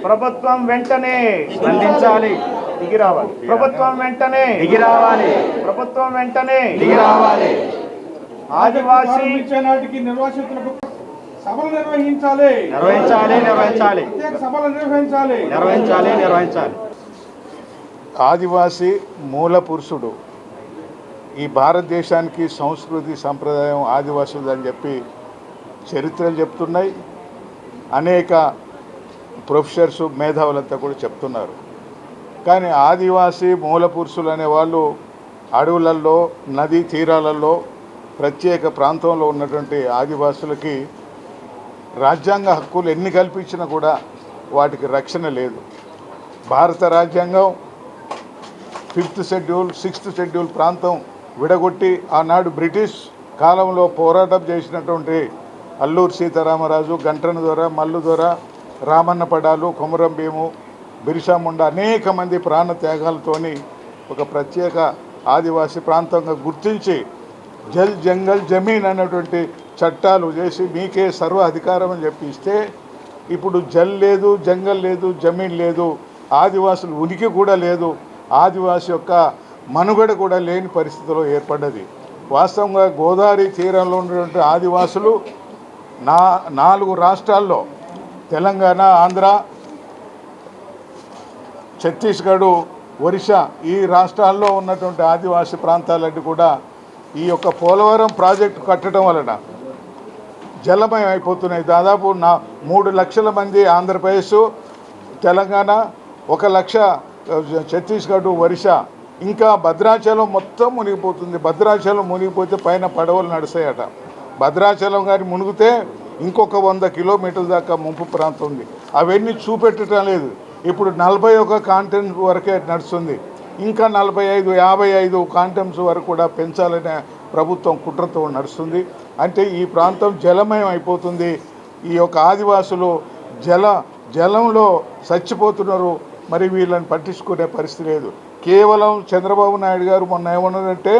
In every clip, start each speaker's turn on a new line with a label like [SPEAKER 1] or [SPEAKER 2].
[SPEAKER 1] ప్రభుత్వం వెంటనే
[SPEAKER 2] స్పందించాలి.
[SPEAKER 1] దిగి రావాలి. ప్రభుత్వం వెంటనే
[SPEAKER 2] దిగి రావాలి.
[SPEAKER 1] ప్రభుత్వం వెంటనే
[SPEAKER 2] దిగి రావాలి.
[SPEAKER 1] ఆదివాసీ
[SPEAKER 3] నాటికి నిర్వాసితులకు సభలు నిర్వహించాలి. సభలు నిర్వహించాలి.
[SPEAKER 4] ఆదివాసీ మూల పురుషుడు. ఈ భారతదేశానికి సంస్కృతి సంప్రదాయం ఆదివాసులు అని చెప్పి చరిత్రలు చెప్తున్నాయి. అనేక ప్రొఫెసర్స్ మేధావులంతా కూడా చెప్తున్నారు. కానీ ఆదివాసీ మూల పురుషులు అనేవాళ్ళు అడవులలో నదీ తీరాలలో ప్రత్యేక ప్రాంతంలో ఉన్నటువంటి ఆదివాసులకి రాజ్యాంగ హక్కులు ఎన్ని కల్పించినా కూడా వాటికి రక్షణ లేదు. భారత రాజ్యాంగం 5th షెడ్యూల్ 6th షెడ్యూల్ ప్రాంతం విడగొట్టి ఆనాడు బ్రిటిష్ కాలంలో పోరాటం చేసినటువంటి అల్లూరు సీతారామరాజు, గంటన దొర, మల్లు దొర, రామన్న పడాలు, కొమరం భీము, బిర్సా ముండా అనేక మంది ప్రాణ త్యాగాలతోని ఒక ప్రత్యేక ఆదివాసీ ప్రాంతంగా గుర్తించి జల్ జంగల్ జమీన్ అన్నటువంటి చట్టాలు చేసి మీకే సర్వ అధికారం అని చెప్పి ఇస్తే ఇప్పుడు జల్ లేదు, జంగల్ లేదు, జమీన్ లేదు, ఆదివాసులు ఉనికి కూడా లేదు, ఆదివాసి యొక్క మనుగడ కూడా లేని పరిస్థితిలో ఏర్పడ్డది. వాస్తవంగా గోదావరి తీరంలో ఉన్నటువంటి ఆదివాసులు 4 రాష్ట్రాల్లో తెలంగాణ, ఆంధ్ర, ఛత్తీస్గఢ్, ఒరిస్సా ఈ రాష్ట్రాల్లో ఉన్నటువంటి ఆదివాసీ ప్రాంతాలన్నీ కూడా ఈ యొక్క పోలవరం ప్రాజెక్టు కట్టడం వలన జలమయం అయిపోతున్నాయి. దాదాపు 3 లక్షల మంది ఆంధ్రప్రదేశ్, తెలంగాణ, 1 లక్ష ఛత్తీస్గఢ్, ఒరిస్సా, ఇంకా భద్రాచలం మొత్తం మునిగిపోతుంది. భద్రాచలం మునిగిపోతే పైన పడవలు నడుస్తాయట. భద్రాచలం గారి మునిగితే ఇంకొక 100 కిలోమీటర్ల దాకా ముంపు ప్రాంతం ఉంది. అవన్నీ చూపెట్టడం లేదు. ఇప్పుడు 41 కాంటెంట్ వరకే నడుస్తుంది. ఇంకా 45, 55 కాంటెంట్స్ వరకు కూడా పెంచాలనే ప్రభుత్వం కుట్రతో నడుస్తుంది. అంటే ఈ ప్రాంతం జలమయం అయిపోతుంది. ఈ యొక్క ఆదివాసులు జలంలో చచ్చిపోతున్నారు. మరి వీళ్ళని పట్టించుకునే పరిస్థితి లేదు. కేవలం చంద్రబాబు నాయుడు గారు మొన్న ఏమన్నారంటే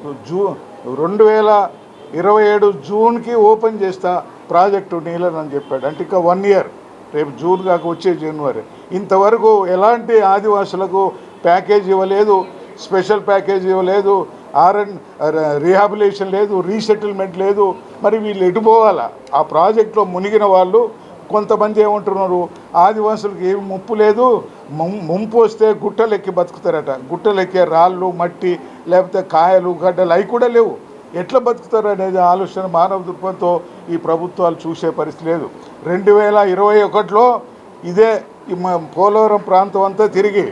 [SPEAKER 4] 2027 జూన్కి ఓపెన్ చేస్తా ప్రాజెక్టు నీళ్ళని అని చెప్పాడు. అంటే ఇంకా 1 ఇయర్, రేపు జూన్ కాక వచ్చే జనవరి. ఇంతవరకు ఎలాంటి ఆదివాసులకు ప్యాకేజ్ ఇవ్వలేదు, స్పెషల్ ప్యాకేజ్ ఇవ్వలేదు, రీహాబిలిటేషన్ లేదు, రీసెటిల్మెంట్ లేదు. మరి వీళ్ళు ఎటు పోవాలా? ఆ ప్రాజెక్టులో మునిగిన వాళ్ళు కొంతమంది ఏమంటున్నారు, ఆదివాసులకు ఏమి ముప్పు లేదు, ముంపు వస్తే గుట్టలెక్కి బతుకుతారట. గుట్టలెక్కే రాళ్ళు, మట్టి, లేకపోతే కాయలు, గడ్డలు అవి కూడా లేవు. ఎట్లా బతుకుతారు అనేది ఆలోచన మానవ దృక్పథంతో ఈ ప్రభుత్వాలు చూసే పరిస్థితి లేదు. 2021లో ఇదే పోలవరం ప్రాంతం అంతా తిరిగి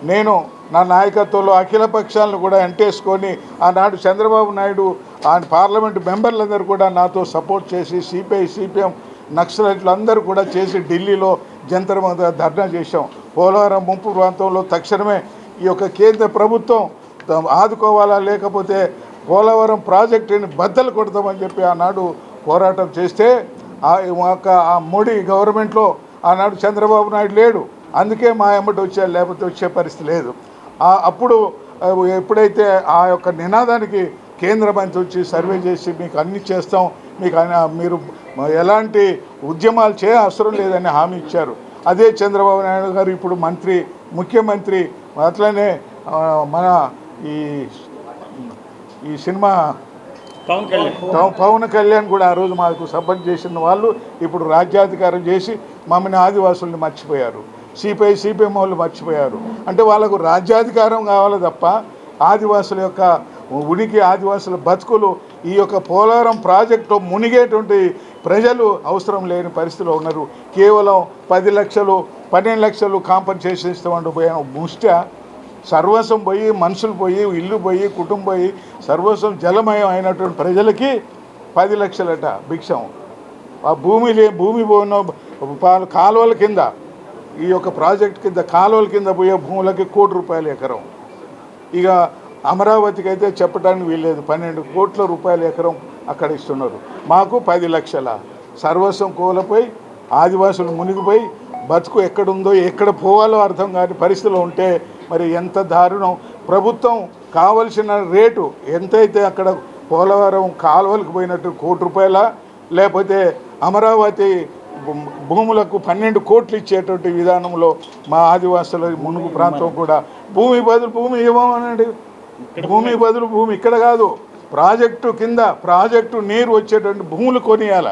[SPEAKER 4] నేను నా నాయకత్వంలో అఖిల పక్షాలను కూడా ఎంటేసుకొని ఆనాడు చంద్రబాబు నాయుడు పార్లమెంటు మెంబర్లందరూ కూడా నాతో సపోర్ట్ చేసి సిపిఐ, సిపిఎం, నక్సలైట్లు అందరూ కూడా చేసి ఢిల్లీలో జంతర్ మంతర్ ధర్నా చేశాం. పోలవరం ముంపు ప్రాంతంలో తక్షణమే ఈ యొక్క కేంద్ర ప్రభుత్వం ఆదుకోవాలా, లేకపోతే పోలవరం ప్రాజెక్టుని బద్దలు కొడతామని చెప్పి ఆనాడు పోరాటం చేస్తే ఆ మోడీ గవర్నమెంట్లో ఆనాడు చంద్రబాబు నాయుడు లేడు. అందుకే మా ఎమ్మటి వచ్చాడు, లేకపోతే వచ్చే పరిస్థితి లేదు. అప్పుడు ఎప్పుడైతే ఆ యొక్క నినాదానికి కేంద్ర మంత్రి వచ్చి సర్వే చేసి మీకు అన్ని చేస్తాం, మీకు మీరు ఎలాంటి ఉద్యమాలు అవసరం లేదని హామీ ఇచ్చారు. అదే చంద్రబాబు నాయుడు గారు ఇప్పుడు ముఖ్యమంత్రి. అట్లనే మన ఈ సినిమా పవన్ కళ్యాణ్ కూడా ఆ రోజు మాకు సపోర్ట్ చేసిన వాళ్ళు ఇప్పుడు రాజ్యాధికారం చేసి మమ్మల్ని ఆదివాసుల్ని మర్చిపోయారు. సిపిఐ, సిపిఎం వాళ్ళు మర్చిపోయారు. అంటే వాళ్ళకు రాజ్యాధికారం కావాలి తప్ప ఆదివాసుల యొక్క ఉనికి, ఆదివాసుల బతుకులు ఈ యొక్క పోలవరం ప్రాజెక్టులో మునిగేటువంటి ప్రజలు అవసరం లేని పరిస్థితిలో ఉన్నారు. కేవలం 10 లక్షలు 12 లక్షలు కాంపన్సేషన్ ఇస్తామంటూ పోయాను. ముష్ట సర్వస్వం పోయి, మనుషులు పోయి, ఇల్లు పోయి, కుటుంబం పోయి, సర్వస్వం జలమయం అయినటువంటి ప్రజలకి 10 లక్షలట భిక్షం. ఆ భూమి పోయిన కాలువల కింద, ఈ యొక్క ప్రాజెక్ట్ కింద కాలువల కింద పోయే భూములకి ₹1 కోటి ఎకరం. ఇక అమరావతికి అయితే చెప్పడానికి వీల్లేదు, 12 కోట్ల రూపాయల ఎకరం అక్కడ ఇస్తున్నారు. మాకు 10 లక్షల. సర్వస్వం కోల్పోయి ఆదివాసులు మునిగిపోయి బతుకు ఎక్కడుందో ఎక్కడ పోవాలో అర్థం కాని పరిస్థితిలో ఉంటే మరి ఎంత దారుణం. ప్రభుత్వం కావలసిన రేటు ఎంతైతే అక్కడ పోలవరం కాలువలకు పోయినట్టు ₹1 కోటి, లేకపోతే అమరావతి భూములకు 12 కోట్లు ఇచ్చేటువంటి విధానంలో మా ఆదివాసుల మునుగు ప్రాంతం కూడా భూమి బదులు భూమి ఇవ్వమనండి. భూమి బదులు భూమి ఇక్కడ కాదు, ప్రాజెక్టు కింద ప్రాజెక్టు నీరు వచ్చేటువంటి భూములు కొనియాల,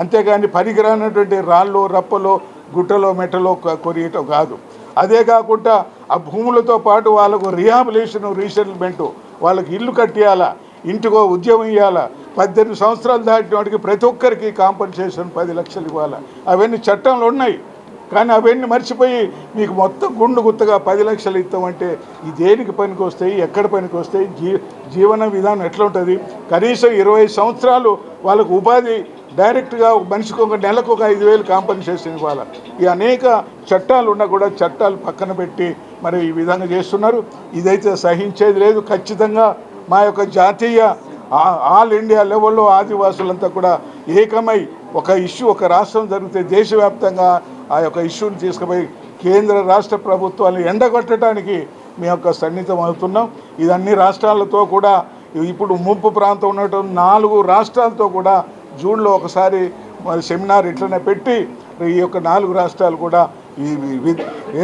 [SPEAKER 4] అంతేగాని పనికిరానటువంటి రాళ్ళు రప్పలో గుట్టలో మెట్టలో కొనియటం కాదు. అదే కాకుండా ఆ భూములతో పాటు వాళ్ళకు రిహాబిలేషన్ రీసెటిల్మెంటు, వాళ్ళకి ఇల్లు కట్టియాలా, ఇంటికో ఉద్యమం ఇవ్వాలా, 18 సంవత్సరాలు దాటిన వాడికి ప్రతి ఒక్కరికి కాంపన్సేషన్ 10 లక్షలు ఇవ్వాలా. అవన్నీ చట్టంలో ఉన్నాయి, కానీ అవన్నీ మర్చిపోయి మీకు మొత్తం గుండు గుత్తగా 10 లక్షలు ఇస్తామంటే ఈ దేనికి పనికి వస్తాయి, ఎక్కడ పనికి వస్తాయి, జీవన విధానం ఎట్లా ఉంటుంది? కనీసం 20 సంవత్సరాలు వాళ్ళకు ఉపాధి డైరెక్ట్గా మనిషికి ఒక నెలకు ఒక 5,000 కాంపన్సేషన్ ఇవ్వాలి. ఈ అనేక చట్టాలు ఉన్నా కూడా చట్టాలు పక్కన పెట్టి మరి ఈ విధంగా చేస్తున్నారు. ఇదైతే సహించేది లేదు. ఖచ్చితంగా మా యొక్క జాతీయ ఆల్ ఇండియా లెవెల్లో ఆదివాసులంతా కూడా ఏకమై ఒక ఇష్యూ, ఒక రాష్ట్రం జరిగితే దేశవ్యాప్తంగా ఆ యొక్క ఇష్యూని తీసుకుపోయి కేంద్ర రాష్ట్ర ప్రభుత్వాన్ని ఎండగొట్టడానికి మేము యొక్క సన్నిహితం అవుతున్నాం. ఇది అన్ని రాష్ట్రాలతో కూడా ఇప్పుడు ముంపు ప్రాంతం ఉన్నటువంటి 4 రాష్ట్రాలతో కూడా జూన్లో ఒకసారి మరి సెమినార్ ఇట్లనే పెట్టి ఈ యొక్క 4 రాష్ట్రాలు కూడా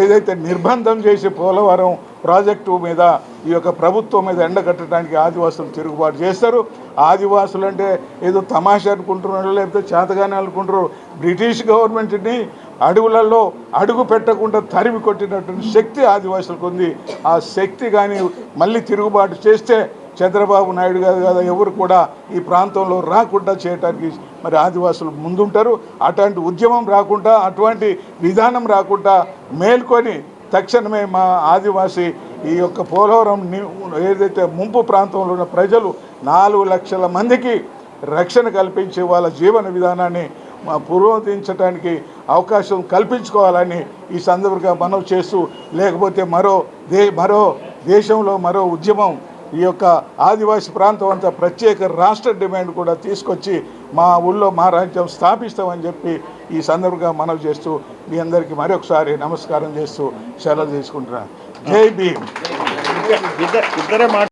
[SPEAKER 4] ఏదైతే నిర్బంధం చేసి పోలవరం ప్రాజెక్టు మీద ఈ యొక్క ప్రభుత్వం మీద ఎండగట్టడానికి ఆదివాసులు తిరుగుబాటు చేస్తారు. ఆదివాసులు అంటే ఏదో తమాషా అనుకుంటున్నారు, లేకపోతే చేతగానే అనుకుంటున్నారు. బ్రిటిష్ గవర్నమెంట్ని అడవులలో అడుగు పెట్టకుండా తరిమి కొట్టినటువంటి శక్తి ఆదివాసులకు ఉంది. ఆ శక్తి కానీ మళ్ళీ తిరుగుబాటు చేస్తే చంద్రబాబు నాయుడు గారు కదా ఎవరు కూడా ఈ ప్రాంతంలో రాకుండా చేయడానికి మరి ఆదివాసులు ముందుంటారు. అటువంటి ఉద్యమం రాకుండా, అటువంటి విధానం రాకుండా మేల్కొని తక్షణమే మా ఆదివాసీ ఈ యొక్క పోలవరం ఏదైతే ముంపు ప్రాంతంలో ఉన్న ప్రజలు 4 లక్షల మందికి రక్షణ కల్పించి వాళ్ళ జీవన విధానాన్ని పురోగతించడానికి అవకాశం కల్పించుకోవాలని ఈ సందర్భంగా మనవి చేస్తూ, లేకపోతే మరో దేశంలో మరో ఉద్యమం ఈ యొక్క ఆదివాసీ ప్రాంతం అంతా ప్రత్యేక రాష్ట్ర డిమాండ్ కూడా తీసుకొచ్చి మా ఊళ్ళో మా రాజ్యం స్థాపిస్తామని చెప్పి ఈ సందర్భంగా మనవి చేస్తూ మీ అందరికీ మరొకసారి నమస్కారం చేస్తూ సెలవు తీసుకుంటున్నాను. జై భీమ్.